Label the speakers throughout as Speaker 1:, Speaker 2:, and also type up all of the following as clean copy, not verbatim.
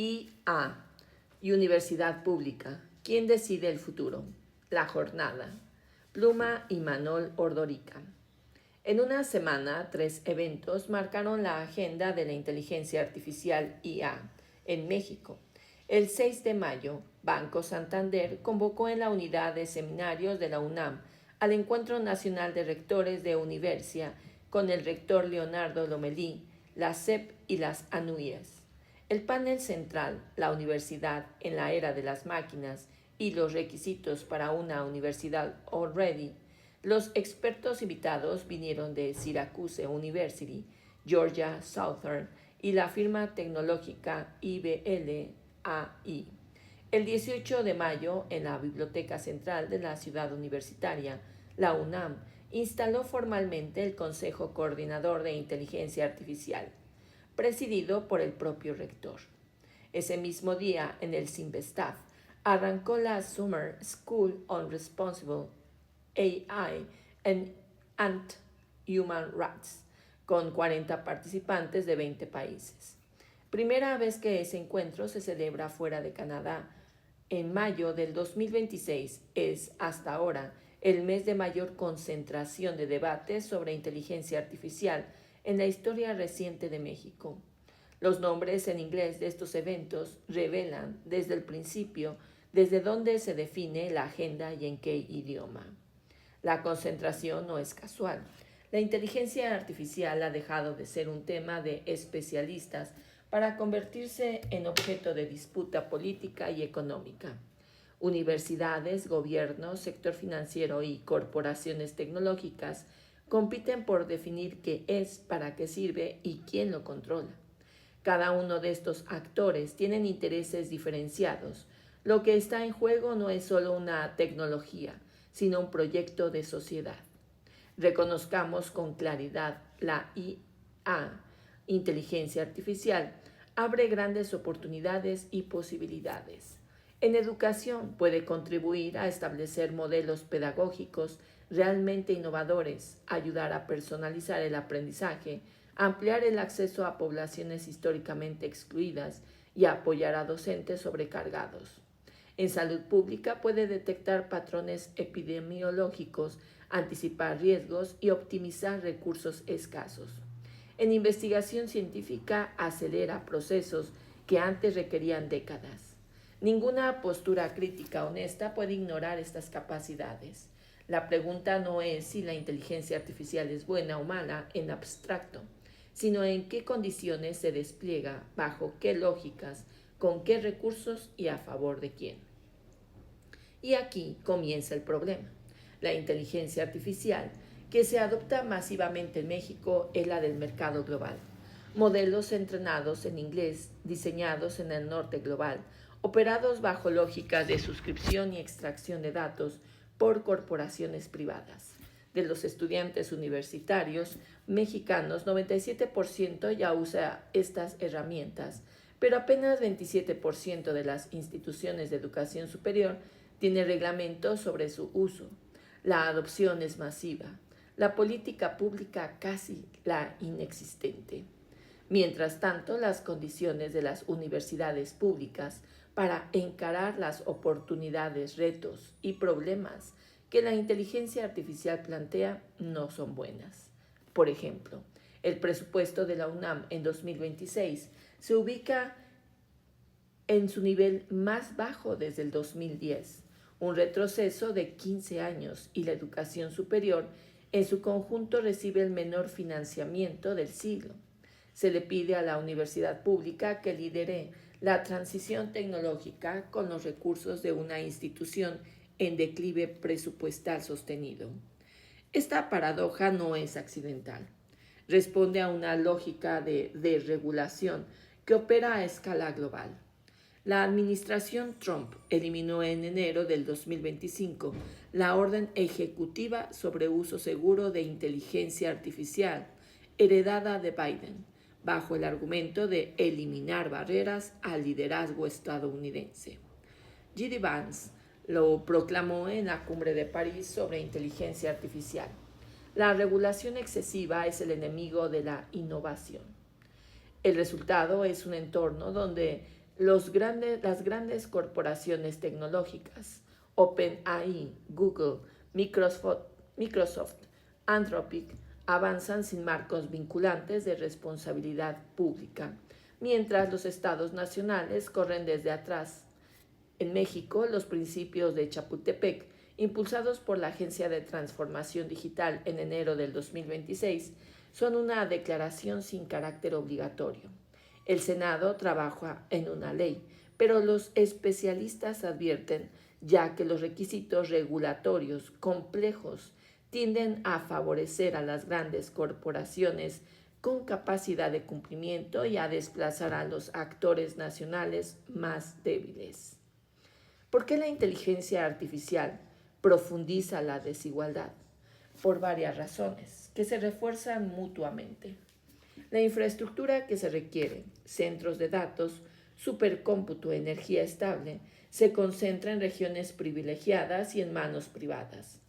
Speaker 1: IA, Universidad Pública. ¿Quién decide el futuro? La jornada. Pluma y Manol Ordorica. En una semana, 3 eventos marcaron la agenda de la inteligencia artificial IA en México. El 6 de mayo, Banco Santander convocó en la unidad de seminarios de la UNAM al Encuentro Nacional de Rectores de Universia con el rector Leonardo Lomelí, la SEP y las ANUIES. El panel central, la universidad en la era de las máquinas y los requisitos para una universidad already. Los expertos invitados vinieron de Syracuse University, Georgia Southern y la firma tecnológica IBL AI. El 18 de mayo, en la Biblioteca Central de la Ciudad Universitaria, la UNAM instaló formalmente el Consejo Coordinador de Inteligencia Artificial, presidido por el propio rector. Ese mismo día, en el CIMBESTAF, arrancó la Summer School on Responsible AI and Human Rights, con 40 participantes de 20 países. Primera vez que ese encuentro se celebra fuera de Canadá. En mayo del 2026 es, hasta ahora, el mes de mayor concentración de debates sobre inteligencia artificial en la historia reciente de México. Los nombres en inglés de estos eventos revelan desde el principio desde dónde se define la agenda y en qué idioma. La concentración no es casual. La inteligencia artificial ha dejado de ser un tema de especialistas para convertirse en objeto de disputa política y económica. Universidades, gobiernos, sector financiero y corporaciones tecnológicas compiten por definir qué es, para qué sirve y quién lo controla. Cada uno de estos actores tienen intereses diferenciados. Lo que está en juego no es solo una tecnología, sino un proyecto de sociedad. Reconozcamos con claridad la IA, inteligencia artificial, abre grandes oportunidades y posibilidades. En educación puede contribuir a establecer modelos pedagógicos realmente innovadores, ayudar a personalizar el aprendizaje, ampliar el acceso a poblaciones históricamente excluidas y apoyar a docentes sobrecargados. En salud pública puede detectar patrones epidemiológicos, anticipar riesgos y optimizar recursos escasos. En investigación científica acelera procesos que antes requerían décadas. Ninguna postura crítica honesta puede ignorar estas capacidades. La pregunta no es si la inteligencia artificial es buena o mala en abstracto, sino en qué condiciones se despliega, bajo qué lógicas, con qué recursos y a favor de quién. Y aquí comienza el problema. La inteligencia artificial que se adopta masivamente en México es la del mercado global. Modelos entrenados en inglés, diseñados en el norte global, operados bajo lógicas de suscripción y extracción de datos por corporaciones privadas. De los estudiantes universitarios mexicanos, 97% ya usa estas herramientas, pero apenas 27% de las instituciones de educación superior tiene reglamentos sobre su uso. La adopción es masiva, la política pública casi la inexistente. Mientras tanto, las condiciones de las universidades públicas para encarar las oportunidades, retos y problemas que la inteligencia artificial plantea no son buenas. Por ejemplo, el presupuesto de la UNAM en 2026 se ubica en su nivel más bajo desde el 2010, un retroceso de 15 años, y la educación superior en su conjunto recibe el menor financiamiento del siglo. Se le pide a la universidad pública que lidere la transición tecnológica con los recursos de una institución en declive presupuestal sostenido. Esta paradoja no es accidental. Responde a una lógica de desregulación que opera a escala global. La administración Trump eliminó en enero del 2025 la orden ejecutiva sobre uso seguro de inteligencia artificial, heredada de Biden, bajo el argumento de eliminar barreras al liderazgo estadounidense. J.D. Vance lo proclamó en la Cumbre de París sobre inteligencia artificial. La regulación excesiva es el enemigo de la innovación. El resultado es un entorno donde Las grandes corporaciones tecnológicas, OpenAI, Google, Microsoft, Anthropic, avanzan sin marcos vinculantes de responsabilidad pública, mientras los estados nacionales corren desde atrás. En México, los principios de Chapultepec, impulsados por la Agencia de Transformación Digital en enero del 2026, son una declaración sin carácter obligatorio. El Senado trabaja en una ley, pero los especialistas advierten ya que los requisitos regulatorios complejos tienden a favorecer a las grandes corporaciones con capacidad de cumplimiento y a desplazar a los actores nacionales más débiles. ¿Por qué la inteligencia artificial profundiza la desigualdad? Por varias razones, que se refuerzan mutuamente. La infraestructura que se requiere, centros de datos, supercómputo, energía estable, se concentra en regiones privilegiadas y en manos privadas.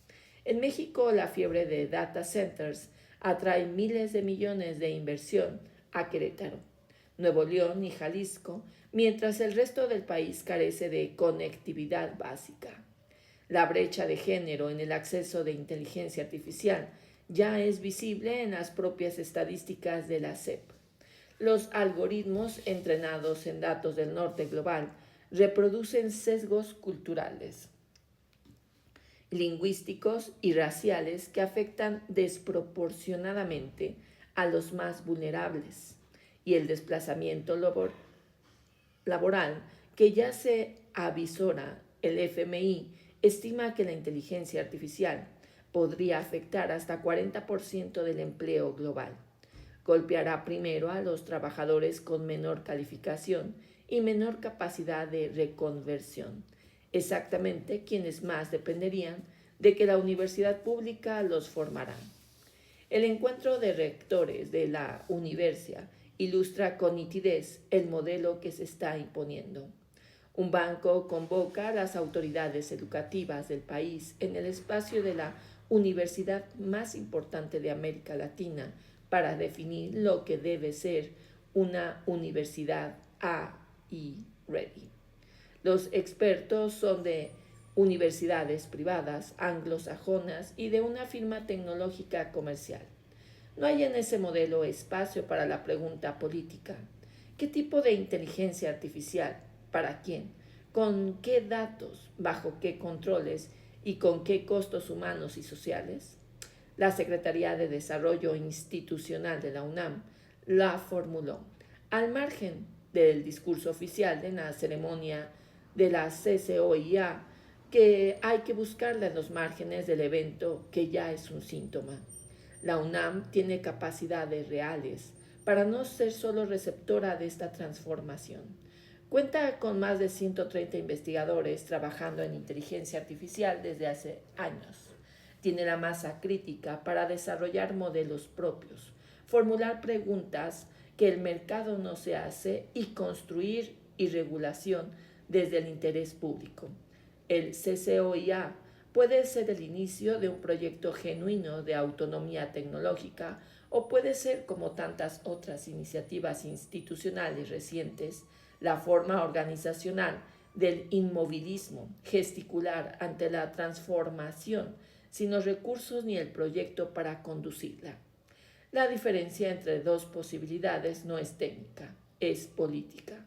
Speaker 1: En México, la fiebre de data centers atrae miles de millones de inversión a Querétaro, Nuevo León y Jalisco, mientras el resto del país carece de conectividad básica. La brecha de género en el acceso de inteligencia artificial ya es visible en las propias estadísticas de la SEP. Los algoritmos entrenados en datos del norte global reproducen sesgos culturales, lingüísticos y raciales que afectan desproporcionadamente a los más vulnerables, y el desplazamiento laboral que ya se avisora. El FMI estima que la inteligencia artificial podría afectar hasta 40% del empleo global. Golpeará primero a los trabajadores con menor calificación y menor capacidad de reconversión, exactamente quienes más dependerían de que la universidad pública los formara. El encuentro de rectores de la universidad ilustra con nitidez el modelo que se está imponiendo. Un banco convoca a las autoridades educativas del país en el espacio de la universidad más importante de América Latina para definir lo que debe ser una universidad AI ready. Los expertos son de universidades privadas, anglosajonas y de una firma tecnológica comercial. No hay en ese modelo espacio para la pregunta política. ¿Qué tipo de inteligencia artificial? ¿Para quién? ¿Con qué datos? ¿Bajo qué controles? ¿Y con qué costos humanos y sociales? La Secretaría de Desarrollo Institucional de la UNAM la formuló al margen del discurso oficial de la ceremonia de la CCOIA, que hay que buscarla en los márgenes del evento, que ya es un síntoma. La UNAM tiene capacidades reales para no ser solo receptora de esta transformación. Cuenta con más de 130 investigadores trabajando en inteligencia artificial desde hace años. Tiene la masa crítica para desarrollar modelos propios, formular preguntas que el mercado no se hace y construir y regulación desde el interés público. El CCOIA puede ser el inicio de un proyecto genuino de autonomía tecnológica o puede ser, como tantas otras iniciativas institucionales recientes, la forma organizacional del inmovilismo gesticular ante la transformación sin los recursos ni el proyecto para conducirla. La diferencia entre dos posibilidades no es técnica, es política.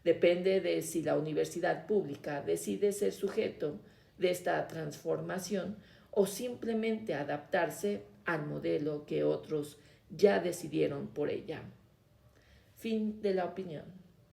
Speaker 1: Depende de si la universidad pública decide ser sujeto de esta transformación o simplemente adaptarse al modelo que otros ya decidieron por ella. Fin de la opinión.